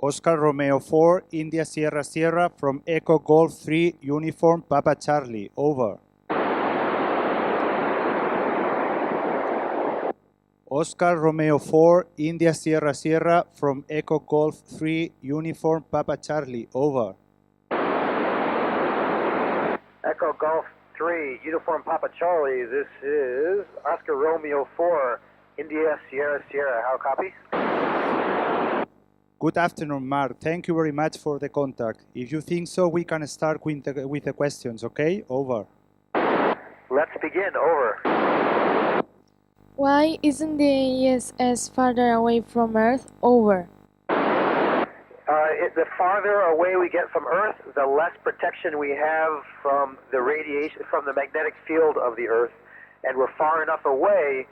Oscar Romeo 4, India Sierra Sierra from Echo Golf 3, Uniform Papa Charlie, over. Oscar Romeo 4, India Sierra Sierra from Echo Golf 3, Uniform Papa Charlie, over. Echo Golf 3, Uniform Papa Charlie, this is Oscar Romeo 4, India Sierra Sierra, how copy? Good afternoon, Mark. Thank you very much for the contact. If you think so, we can start with the questions, okay? Over. Let's begin, over. Why isn't the ISS farther away from Earth? Over. The farther away we get from Earth, the less protection we have from the radiation, from the magnetic field of the Earth, and we're far enough away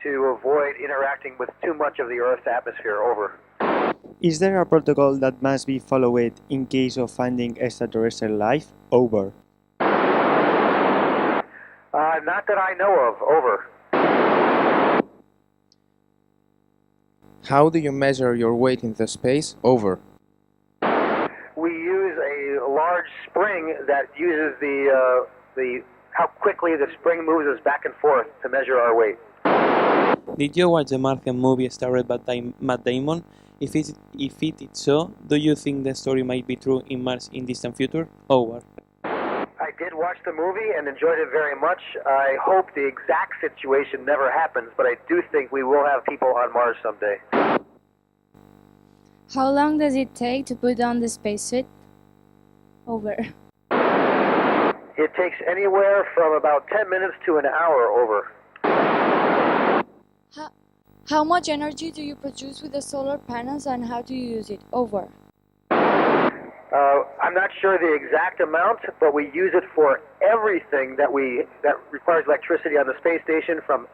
to avoid interacting with too much of the Earth's atmosphere, over. Is there a protocol that must be followed in case of finding extraterrestrial life? Over. Not that I know of, over. How do you measure your weight in the space? Over. We use a large spring that uses how quickly the spring moves us back and forth to measure our weight. Did you watch the Martian movie starred by Matt Damon? If it is so, do you think the story might be true in Mars in distant future? Over. I did watch the movie and enjoyed it very much. I hope the exact situation never happens, but I do think we will have people on Mars someday. How long does it take to put on the spacesuit? Over. It takes anywhere from about 10 minutes to an hour, over. How much energy do you produce with the solar panels and how do you use it? Over. I'm not sure the exact amount, but we use it for everything that requires electricity on the space station, from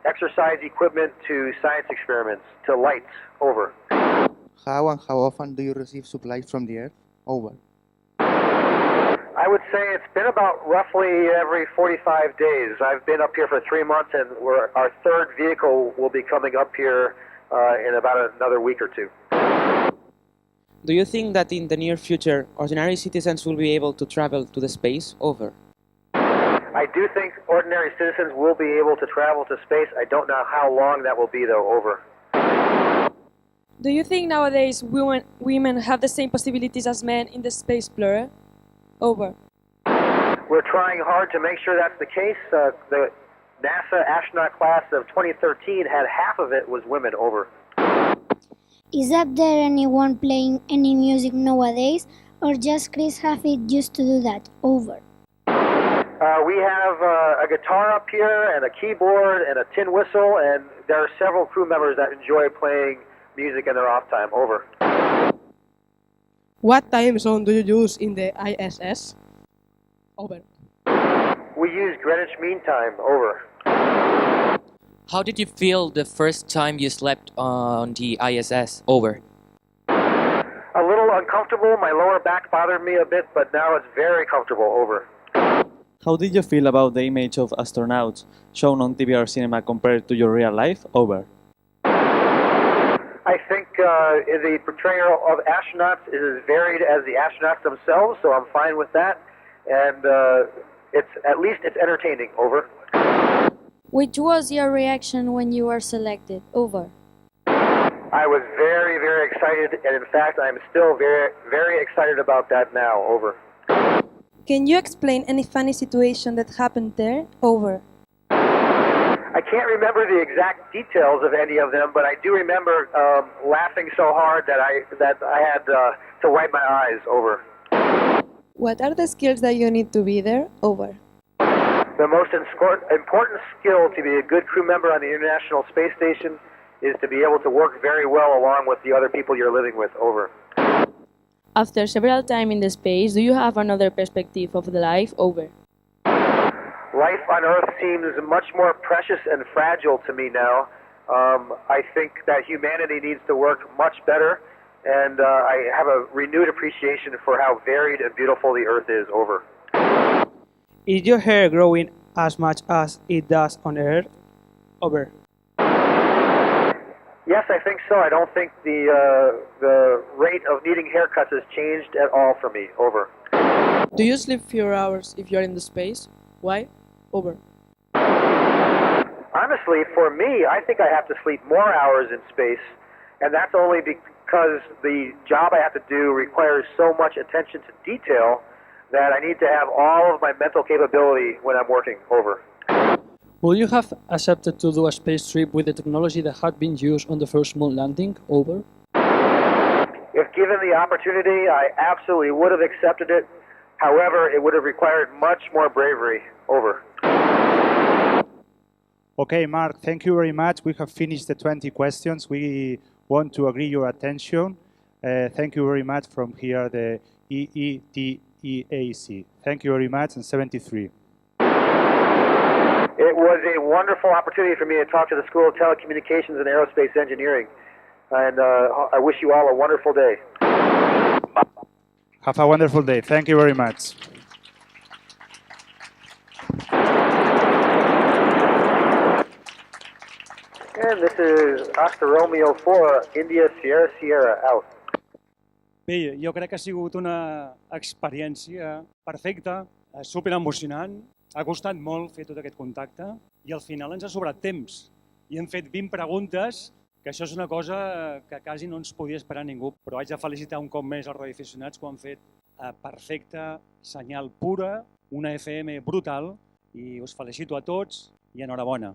exercise equipment to science experiments to lights, over. How and how often do you receive supplies from the Earth? Over. I would say it's been about roughly every 45 days. I've been up here for 3 months, and our third vehicle will be coming up here in about another week or two. Do you think that in the near future, ordinary citizens will be able to travel to the space? Over. I do think ordinary citizens will be able to travel to space. I don't know how long that will be, though, over. Do you think nowadays women have the same possibilities as men in the space plural? Over. We're trying hard to make sure that's the case. The NASA astronaut class of 2013 had half of it was women, over. Is there anyone playing any music nowadays, or just Chris have it used to do that? Over. We have a guitar up here and a keyboard and a tin whistle, and there are several crew members that enjoy playing music in their off time, over. What time zone do you use in the ISS? Over. We use Greenwich Mean Time, over. How did you feel the first time you slept on the ISS? Over. A little uncomfortable. My lower back bothered me a bit, but now it's very comfortable, over. How did you feel about the image of astronauts shown on TV or cinema compared to your real life? Over. I think the portrayal of astronauts is as varied as the astronauts themselves, so I'm fine with that. And it's entertaining, over. Which was your reaction when you were selected? Over. I was very, very excited, and in fact, I'm still very, very excited about that now, over. Can you explain any funny situation that happened there? Over. I can't remember the exact details of any of them, but I do remember laughing so hard that I had to wipe my eyes, over. What are the skills that you need to be there? Over. The most important skill to be a good crew member on the International Space Station is to be able to work very well along with the other people you're living with, over. After several time in the space, do you have another perspective of the life? Over. Life on Earth seems much more precious and fragile to me now. I think that humanity needs to work much better, and I have a renewed appreciation for how varied and beautiful the Earth is, over. Is your hair growing as much as it does on Earth? Over. Yes, I think so. I don't think the rate of needing haircuts has changed at all for me. Over. Do you sleep fewer hours if you are in the space? Why? Over. Honestly, for me, I think I have to sleep more hours in space, and that's only because the job I have to do requires so much attention to detail that I need to have all of my mental capability when I'm working. Over. Would you have accepted to do a space trip with the technology that had been used on the first moon landing? Over. If given the opportunity, I absolutely would have accepted it. However, it would have required much more bravery. Over. Okay, Mark, thank you very much. We have finished the 20 questions. We want to agree your attention. Thank you very much from here, the EETAC. Thank you very much, and 73. It was a wonderful opportunity for me to talk to the School of Telecommunications and Aerospace Engineering, and I wish you all a wonderful day. Have a wonderful day. Thank you very much. And this is Oscar Romeo 4, India Sierra Sierra, out. Bé, jo crec que ha sigut una experiència perfecta, superemocionant. Ha costat molt fer tot aquest contacte i al final ens ha sobrat temps. I hem fet 20 preguntes, que això és una cosa que quasi no ens podia esperar ningú. Però haig de felicitar un cop més els radioaficionats que ho han fet a perfecte, senyal pura, una FM brutal, i us felicito a tots i enhorabona.